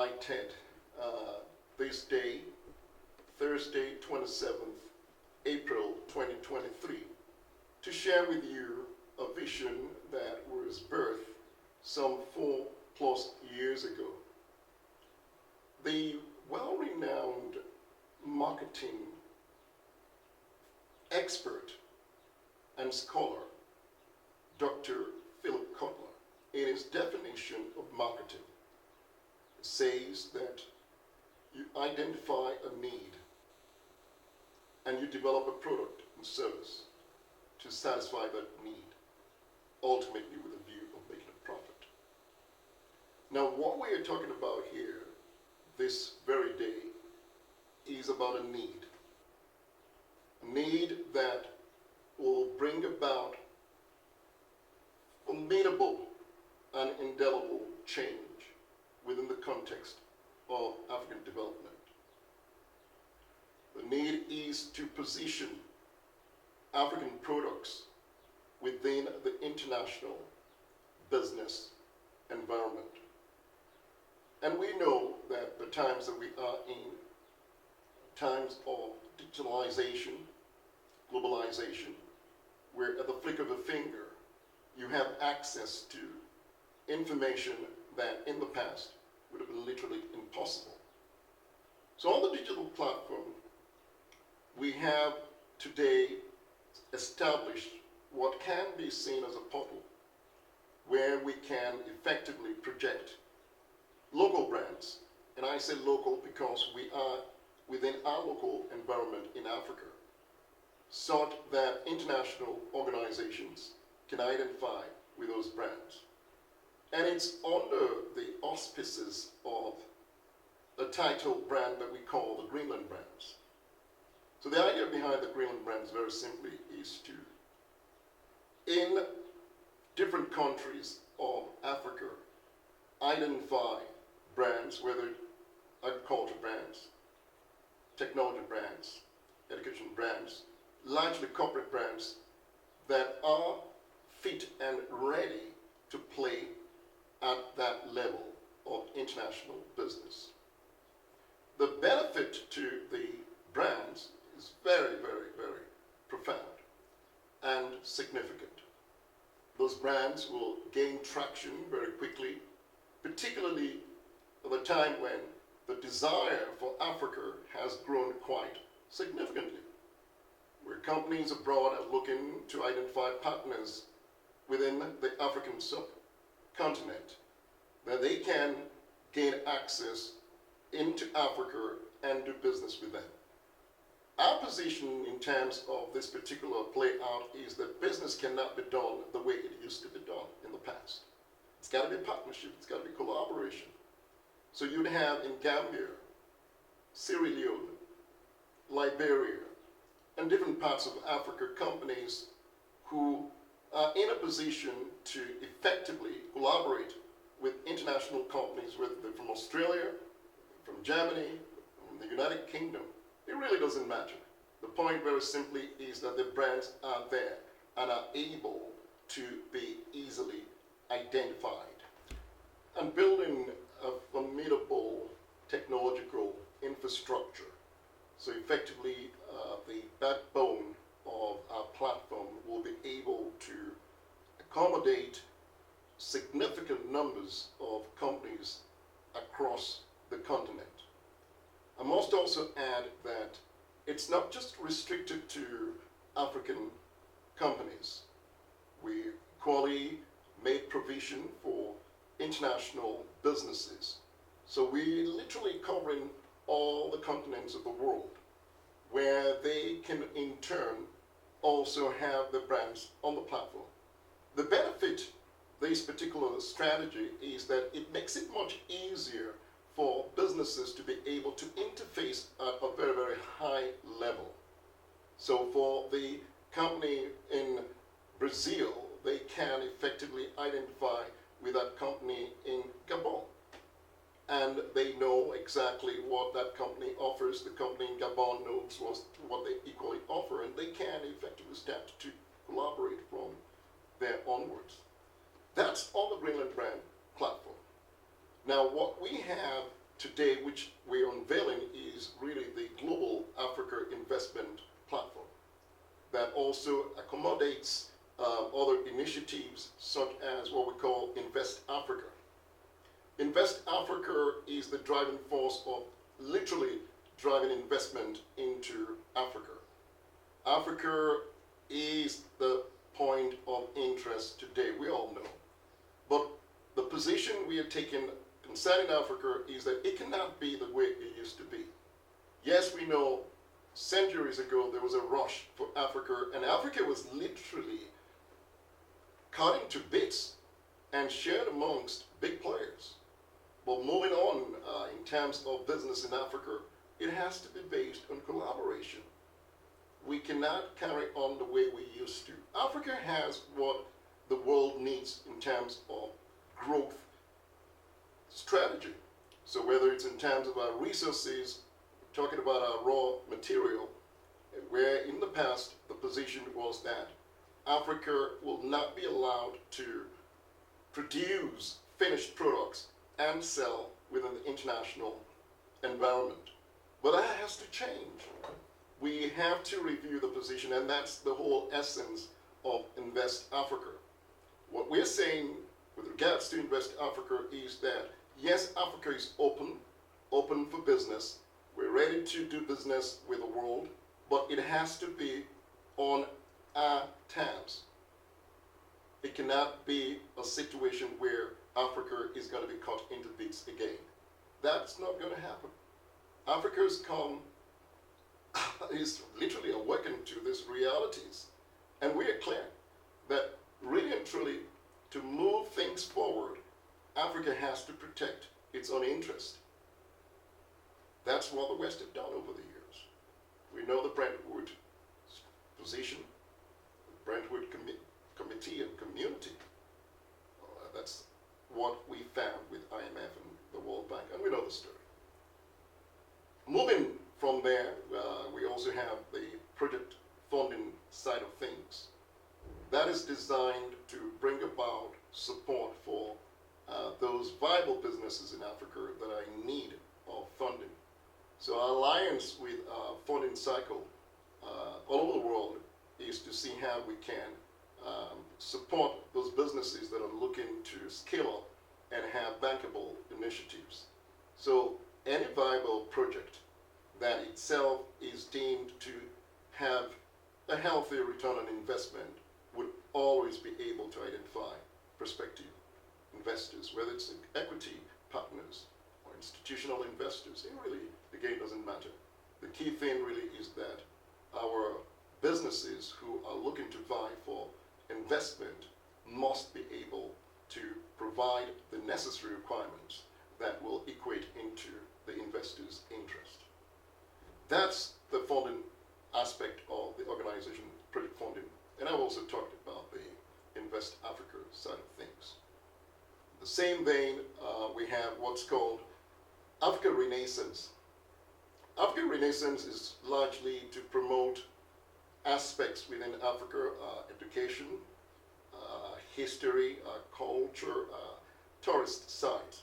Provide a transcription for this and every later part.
delighted this day, Thursday, 27th April 2023, to share with you a vision that was birthed some 4+ years ago. The well-renowned marketing expert and scholar, Dr. Philip Kotler, in his definition of marketing, says that you identify a need and you develop a product and service to satisfy that need, ultimately with a view of making a profit. Now, what we are talking about here this very day is about a need that will bring about formidable and indelible change within the context of African development. The need is to position African products within the international business environment. And we know that the times that we are in, times of digitalization, globalization, where at the flick of a finger, you have access to information that in the past would have been literally impossible. So on the digital platform, we have today established what can be seen as a portal where we can effectively project local brands. And I say local because we are within our local environment in Africa, so that international organizations can identify with those brands. And it's under the auspices of a title brand that we call the Greenland brands. So the idea behind the Greenland brands, very simply, is to, in different countries of Africa, identify brands, whether agriculture brands, technology brands, education brands, largely corporate brands that are fit and ready to play at that level of international business. The benefit to the brands is very, very, very profound and significant. Those brands will gain traction very quickly, particularly at the time when the desire for Africa has grown quite significantly, where companies abroad are looking to identify partners within the African subcontinent, that they can gain access into Africa and do business with them. Our position in terms of this particular play out is that business cannot be done the way it used to be done in the past. It's got to be partnership, it's got to be collaboration. So you'd have in Gambia, Sierra Leone, Liberia, and different parts of Africa companies who are in a position to effectively collaborate with international companies, whether they're from Australia, from Germany, from the United Kingdom. It really doesn't matter. The point very simply is that the brands are there and are able to be easily identified. And building a formidable technological infrastructure, so effectively the backbone of our platform will be able to accommodate significant numbers of companies across the continent. I must also add that it's not just restricted to African companies. We equally made provision for international businesses. So we're literally covering all the continents of the world, where they can in turn also have the brands on the platform. The benefit of this particular strategy is that it makes it much easier for businesses to be able to interface at a very, very high level. So for the company in Brazil, they can effectively identify with that company in Gabon. And they know exactly what that company offers. The company in Gabon knows what they equally offer, and they can effectively start to collaborate from there onwards. That's on the Greenland brand platform. Now, what we have today, which we're unveiling, is really the Global Africa Investment Platform that also accommodates other initiatives such as what we call Invest Africa. Invest Africa is the driving force of literally driving investment into Africa. Africa is the point of interest today, we all know. But the position we are taking concerning Africa is that it cannot be the way it used to be. Yes, we know centuries ago there was a rush for Africa, and Africa was literally cut into bits and shared amongst big players. But moving on in terms of business in Africa, it has to be based on collaboration. We cannot carry on the way we used to. Africa has what the world needs in terms of growth strategy. So whether it's in terms of our resources, talking about our raw material, where in the past the position was that Africa will not be allowed to produce finished products and sell within the international environment. But that has to change. We have to review the position, and that's the whole essence of Invest Africa. What we're saying with regards to Invest Africa is that yes, Africa is open for business. We're ready to do business with the world, but it has to be on our terms. It cannot be a situation where Africa is going to be cut into bits again. That's not going to happen. Africa's is literally awakened to these realities. And we are clear that really and truly, to move things forward, Africa has to protect its own interest. That's what the West have done over the years. We know the Brentwood position, the Brentwood Committee and Community. That's what we found with IMF and the World Bank, and we know the story. Moving from there, we also have the project funding side of things. That is designed to bring about support for those viable businesses in Africa that are in need of funding. So our alliance with Funding Cycle all over the world is to see how we can support those businesses that are looking to scale up and have bankable initiatives. So any viable project that itself is deemed to have a healthy return on investment would always be able to identify prospective investors, whether it's equity partners or institutional investors. It really, again, doesn't matter. The key thing really is that our businesses who are looking to vie for investment must be able to provide the necessary requirements that will equate into the investor's interest. That's the funding aspect of the organization, project funding. And I've also talked about the Invest Africa side of things. In the same vein, we have what's called Africa Renaissance. Africa Renaissance is largely to promote aspects within Africa, education, history, culture, tourist sites.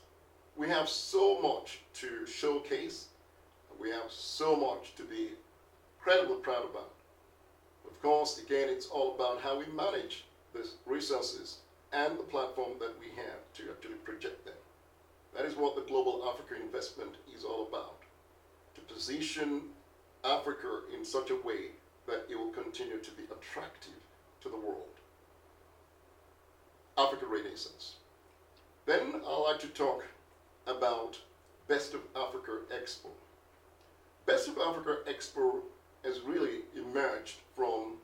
We have so much to showcase. We have so much to be incredibly proud about. Of course, again, it's all about how we manage the resources and the platform that we have to actually project them. That is what the Global Africa Investment is all about. To position Africa in such a way that it will continue to be attractive to the world. Africa Renaissance. Then I'd like to talk about Best of Africa Expo. Best of Africa Expo has really emerged from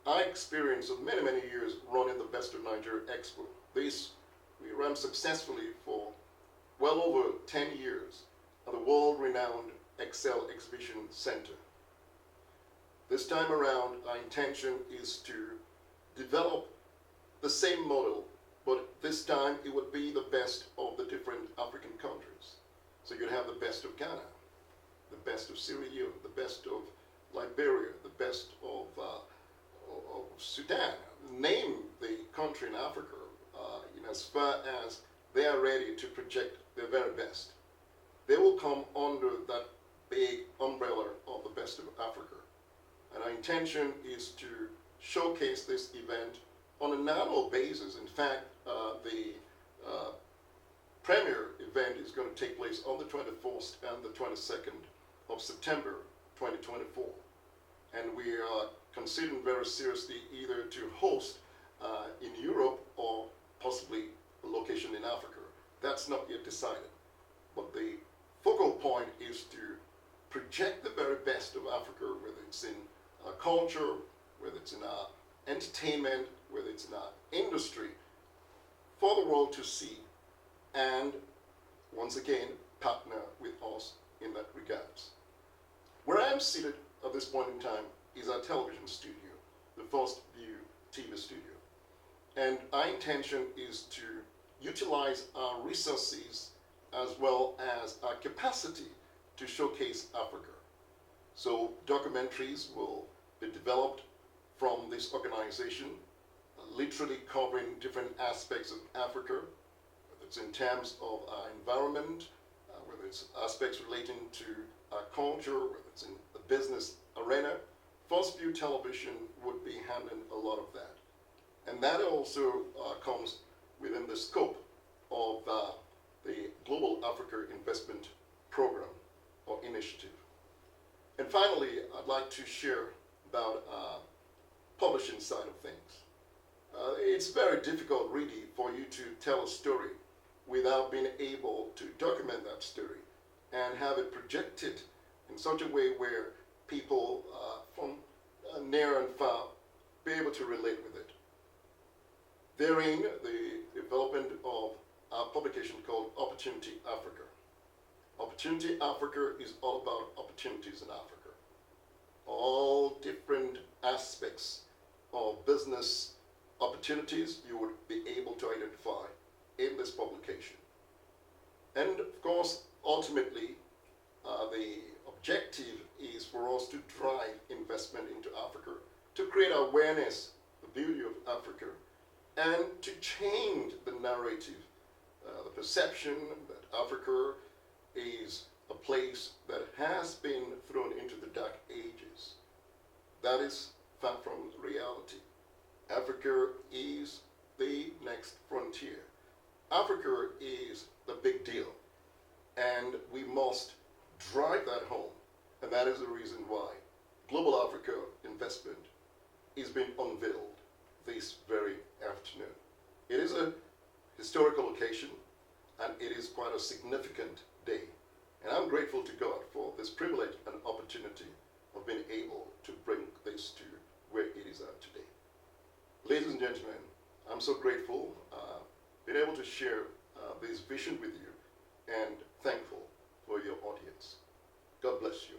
our experience of many, many years running the Best of Nigeria Expo. This we ran successfully for well over 10 years at the world-renowned Excel Exhibition Center. This time around, our intention is to develop the same model, but this time it would be the best of the different African countries. So you'd have the best of Ghana, the best of Sierra Leone, the best of Liberia, the best of Sudan. Name the country in Africa, as far as they are ready to project their very best. they will come under that big umbrella of the Best of Africa. And our intention is to showcase this event on an annual basis. In fact, the premier event is going to take place on the 24th and the 22nd of September 2024. And we are considering very seriously either to host in Europe or possibly a location in Africa. That's not yet decided. But the focal point is to project the very best of Africa, whether it's in our culture, whether it's in our entertainment, whether it's in our industry, for the world to see, and once again partner with us in that regards. Where I am seated at this point in time is our television studio, the First View TV studio. And our intention is to utilize our resources as well as our capacity to showcase Africa. So documentaries will be developed from this organization, literally covering different aspects of Africa, whether it's in terms of our environment, whether it's aspects relating to our culture, whether it's in the business arena. First View Television would be handling a lot of that. And that also comes within the scope of the Global Africa Investment Program or Initiative. And finally, I'd like to share about publishing side of things. It's very difficult really for you to tell a story without being able to document that story and have it projected in such a way where people from near and far be able to relate with it. Therein, the development of our publication called Opportunity Africa. Opportunity Africa is all about opportunities in Africa. All different aspects of business opportunities you would be able to identify in this publication. And of course, ultimately, the objective is for us to drive investment into Africa, to create awareness, the beauty of Africa, and to change the narrative, the perception that Africa is a place that has been thrown into the dark ages. That is far from reality. Africa is the next frontier. Africa is the big deal, and we must drive that home. And that is the reason why Global Africa Investment is being unveiled this very afternoon. It is a historical occasion, and it is quite a significant day. And I'm grateful to God for this privilege and opportunity of being able to bring this to where it is at today. Ladies and gentlemen, I'm so grateful being able to share this vision with you and thankful for your audience. God bless you.